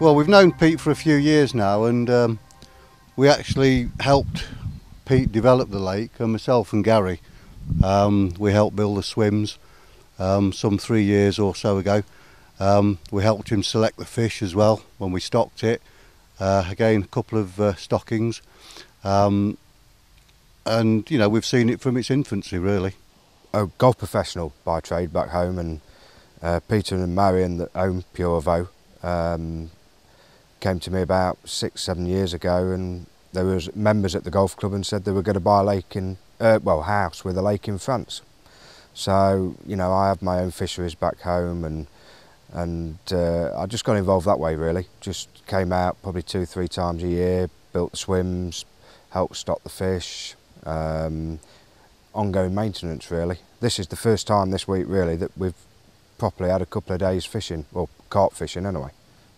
Well, we've known Pete for a few years now, and we actually helped Pete develop the lake, and myself and Gary, we helped build the swims some 3 years or so ago. We helped him select the fish as well when we stocked it. Again, a couple of stockings, and you know, we've seen it from its infancy really. A golf professional by trade back home, and Peter and Marion that own Puyravaud came to me about 6-7 years ago, and there was members at the golf club and said they were going to buy a lake in, well, a house with a lake in France. So, you know, I have my own fisheries back home, and I just got involved that way really. Just came out probably 2-3 times a year, built the swims, helped stock the fish, ongoing maintenance really. This is the first time this week really that we've properly had a couple of days fishing, or carp fishing anyway.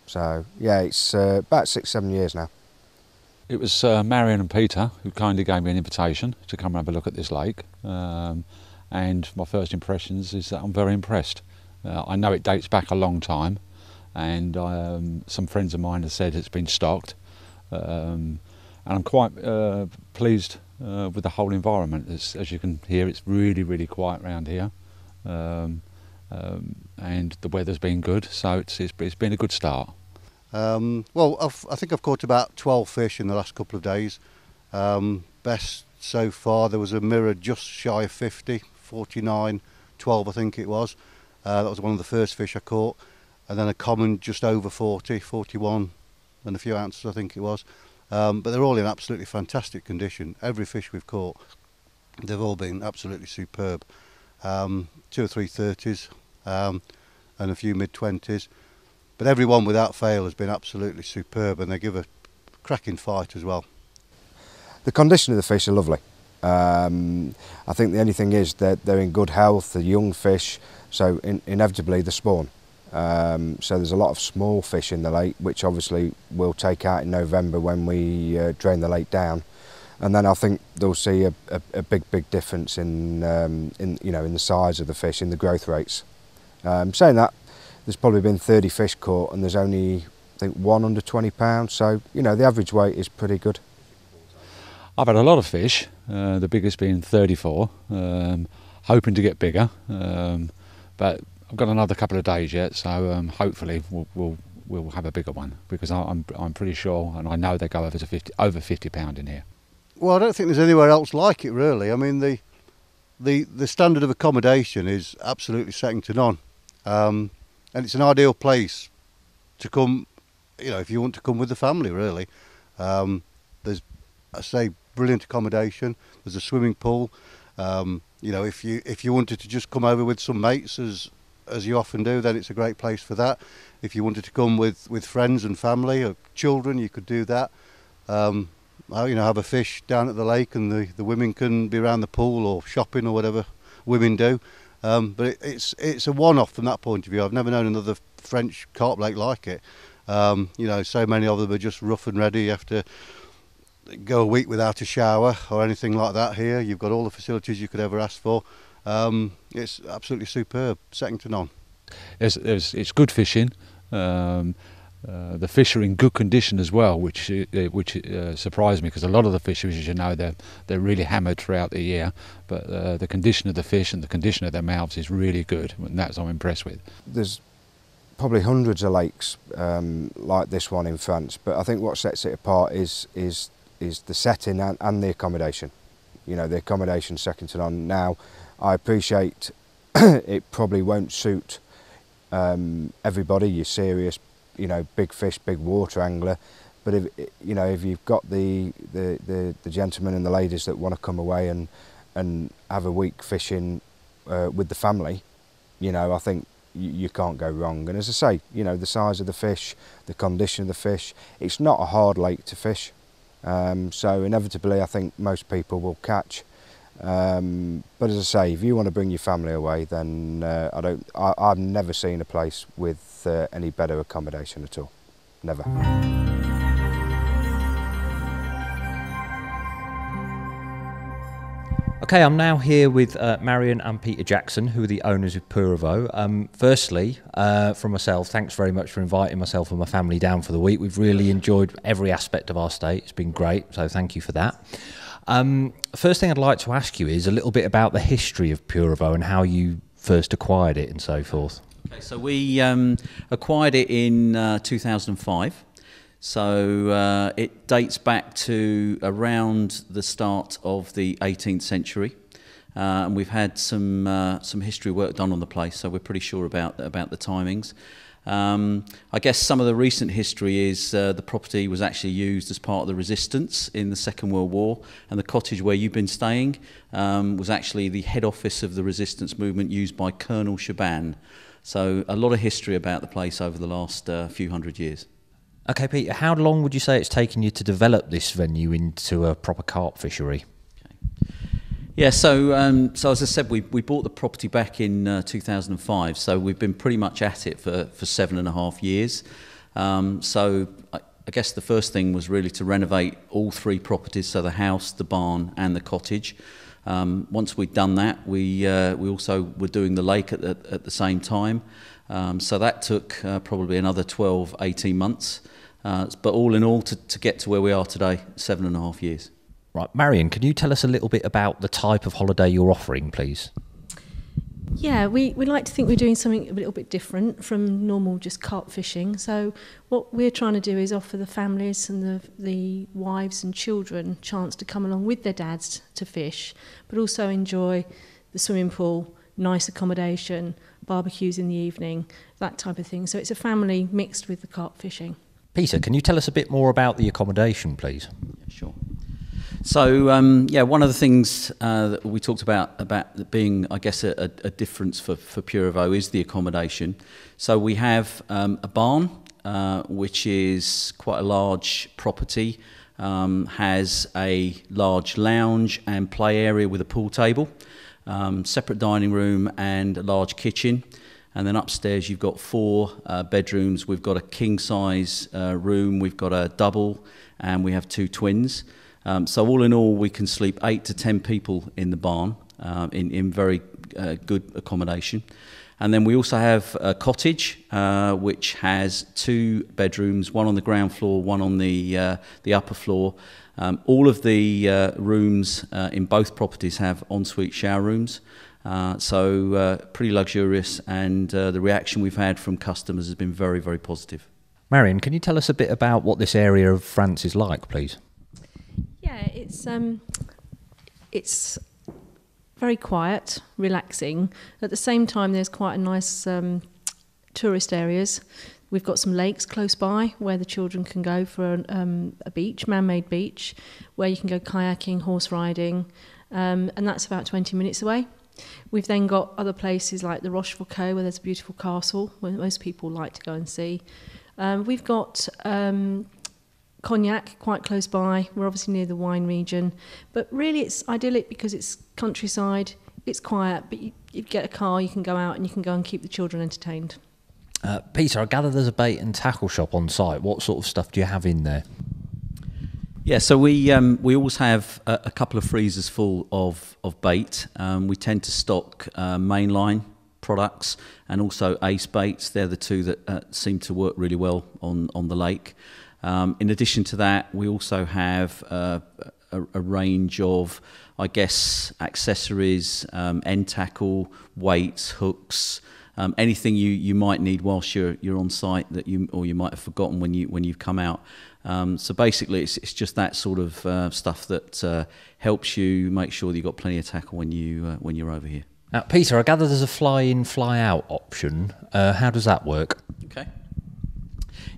So yeah, it's about 6-7 years now. It was Marion and Peter who kindly gave me an invitation to come and have a look at this lake, and my first impressions is that I'm very impressed. I know it dates back a long time, and some friends of mine have said it's been stocked, and I'm quite pleased with the whole environment. As you can hear, it's really quiet around here, and the weather's been good, so it's been a good start. Well, I think I've caught about 12 fish in the last couple of days. Best so far, there was a mirror just shy of 50, 49, 12 I think it was. That was one of the first fish I caught. And then a common just over 40, 41 and a few ounces I think it was. But they're all in absolutely fantastic condition. Every fish we've caught, they've all been absolutely superb. 2 or 3 30s and a few mid-20s. But every one without fail has been absolutely superb, and they give a cracking fight as well. The condition of the fish are lovely. I think the only thing is that they're in good health, they're young fish, so inevitably they spawn. So there's a lot of small fish in the lake, which obviously we'll take out in November when we drain the lake down. And then I think they'll see a big difference in you know, in the size of the fish, in the growth rates. Saying that, there's probably been 30 fish caught, and there's only, I think, 1 under 20 pounds. So, you know, the average weight is pretty good. I've had a lot of fish, the biggest being 34, hoping to get bigger, but I've got another couple of days yet, so hopefully we'll have a bigger one, because I'm pretty sure, and I know they go over 50 pound in here. Well, I don't think there's anywhere else like it really. I mean, the standard of accommodation is absolutely second to none. And it's an ideal place to come, you know, if you want to come with the family really. There's, I say, brilliant accommodation. There's a swimming pool. You know, if you wanted to just come over with some mates, as you often do, then it's a great place for that. If you wanted to come with friends and family or children, you could do that. You know, have a fish down at the lake, and the women can be around the pool or shopping or whatever women do. But it's a one-off from that point of view. I've never known another French carp lake like it. You know, so many of them are just rough and ready. You have to go a week without a shower or anything like that here. You've got all the facilities you could ever ask for. It's absolutely superb, second to none. It's good fishing. The fish are in good condition as well, which surprised me, because a lot of the fish, as you know, they're really hammered throughout the year. But the condition of the fish and the condition of their mouths is really good, and that's what I'm impressed with. There's Probably hundreds of lakes like this one in France, but I think what sets it apart is the setting and the accommodation. You know, the accommodation second to none. Now, I appreciate it probably won't suit everybody. You're serious, you know, big fish, big water angler. But if you know, if you've got the gentlemen and the ladies that want to come away and have a week fishing with the family, you know, I think you can't go wrong. And as I say, you know, the size of the fish, the condition of the fish, it's not a hard lake to fish. So inevitably, I think most people will catch. But as I say, if you want to bring your family away, then I've never seen a place with any better accommodation at all. Never. I Okay, I'm now here with Marion and Peter Jackson, who are the owners of Puyravaud. Firstly, from myself, thanks very much for inviting myself and my family down for the week. We've really enjoyed every aspect of our stay. It's been great, so thank you for that. First thing I'd like to ask you is a little bit about the history of Puyravaud and how you first acquired it and so forth. Okay, so we acquired it in 2005. So it dates back to around the start of the 18th century, and we've had some history work done on the place, so we're pretty sure about the timings. I guess some of the recent history is the property was actually used as part of the resistance in the Second World War, and the cottage where you've been staying was actually the head office of the resistance movement used by Colonel Shaban. So a lot of history about the place over the last few hundred years. Okay, Peter, how long would you say it's taken you to develop this venue into a proper carp fishery? Okay. Yeah, so as I said, we bought the property back in 2005, so we've been pretty much at it for 7.5 years. So I guess the first thing was really to renovate all three properties, so the house, the barn and the cottage. Once we'd done that, we also were doing the lake at the same time. So that took probably another 12, 18 months. But all in all, to get to where we are today, 7.5 years. Right, Marion, can you tell us a little bit about the type of holiday you're offering, please? Yeah, we like to think we're doing something a little bit different from normal just carp fishing. So what we're trying to do is offer the families and the wives and children a chance to come along with their dads to fish, but also enjoy the swimming pool, nice accommodation, barbecues in the evening, that type of thing. So it's a family mixed with the carp fishing. Peter, can you tell us a bit more about the accommodation, please? Yeah, sure. So, yeah, one of the things that we talked about being, I guess, a difference for Puyravaud is the accommodation. So we have a barn, which is quite a large property, has a large lounge and play area with a pool table, separate dining room and a large kitchen. And then upstairs you've got 4 bedrooms. We've got a king-size room, we've got a double, and we have 2 twins. So all in all, we can sleep 8 to 10 people in the barn in very good accommodation. And then we also have a cottage, which has 2 bedrooms, one on the ground floor, one on the upper floor. All of the rooms in both properties have ensuite shower rooms. So pretty luxurious, and the reaction we've had from customers has been very, very positive. Marion, can you tell us a bit about what this area of France is like, please? Yeah, it's very quiet, relaxing. At the same time, there's quite a nice tourist areas. We've got some lakes close by where the children can go for a beach, man-made beach, where you can go kayaking, horse riding, and that's about 20 minutes away. We've then got other places like the Rochefoucauld, where there's a beautiful castle, where most people like to go and see. We've got Cognac quite close by. We're obviously near the wine region, but really it's idyllic because it's countryside, it's quiet, but you get a car, you can go out and you can go and keep the children entertained. Peter, I gather there's a bait and tackle shop on site. What sort of stuff do you have in there? Yeah, so we always have a couple of freezers full of bait. We tend to stock mainline products and also ace baits. They're the two that seem to work really well on the lake. In addition to that, we also have a range of, I guess, accessories, end tackle, weights, hooks, anything you might need whilst you're on site that you might have forgotten when you've come out. So basically, it's just that sort of stuff that helps you make sure that you've got plenty of tackle when you're over here. Now, Peter, I gather there's a fly-in, fly-out option. How does that work? Okay.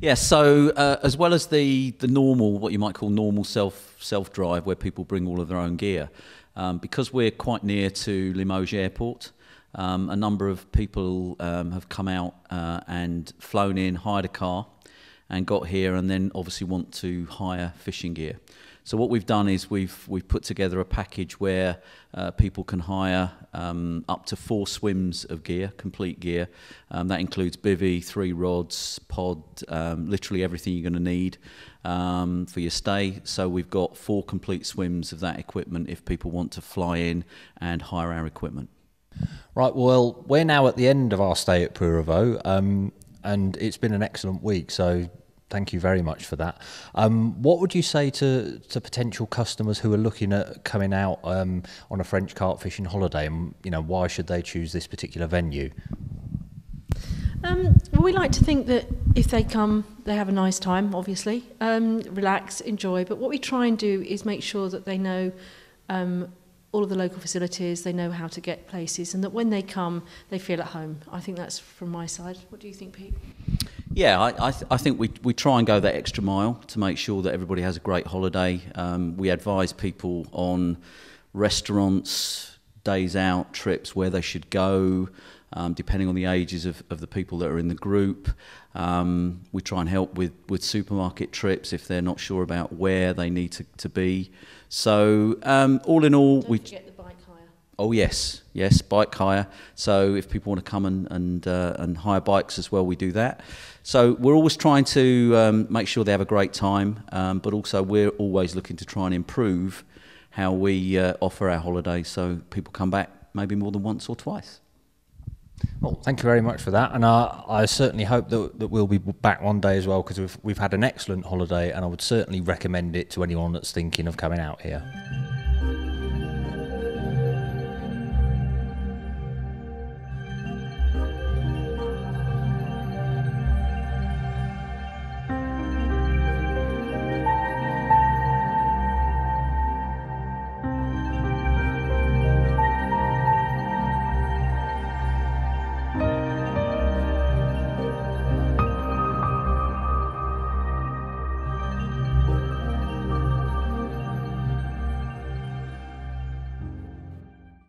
Yeah, so as well as the normal, what you might call normal self-drive, where people bring all of their own gear, because we're quite near to Limoges Airport, a number of people have come out and flown in, hired a car, and got here, and then obviously want to hire fishing gear. So what we've done is we've put together a package where people can hire up to 4 swims of gear, complete gear. That includes bivvy, 3 rods, pod, literally everything you're going to need for your stay. So we've got 4 complete swims of that equipment if people want to fly in and hire our equipment. Right, well, we're now at the end of our stay at Puyravaud, and it's been an excellent week, so thank you very much for that. What would you say to potential customers who are looking at coming out on a French carp fishing holiday, and why should they choose this particular venue? Well, we like to think that if they come, they have a nice time, obviously, relax, enjoy. But what we try and do is make sure that they know all of the local facilities, they know how to get places, and that when they come, they feel at home. I think that's from my side. What do you think, Pete? Yeah, I think we try and go that extra mile to make sure that everybody has a great holiday. We advise people on restaurants, days out, trips, where they should go, depending on the ages of the people that are in the group. We try and help with supermarket trips if they're not sure about where they need to be. So all in all, Don't forget the bike hire. Oh yes, bike hire. So if people want to come and hire bikes as well, we do that. So we're always trying to make sure they have a great time, but also we're always looking to try and improve how we offer our holidays so people come back maybe more than once or twice. Well, thank you very much for that, and I certainly hope that we'll be back one day as well, because we've had an excellent holiday, and I would certainly recommend it to anyone that's thinking of coming out here.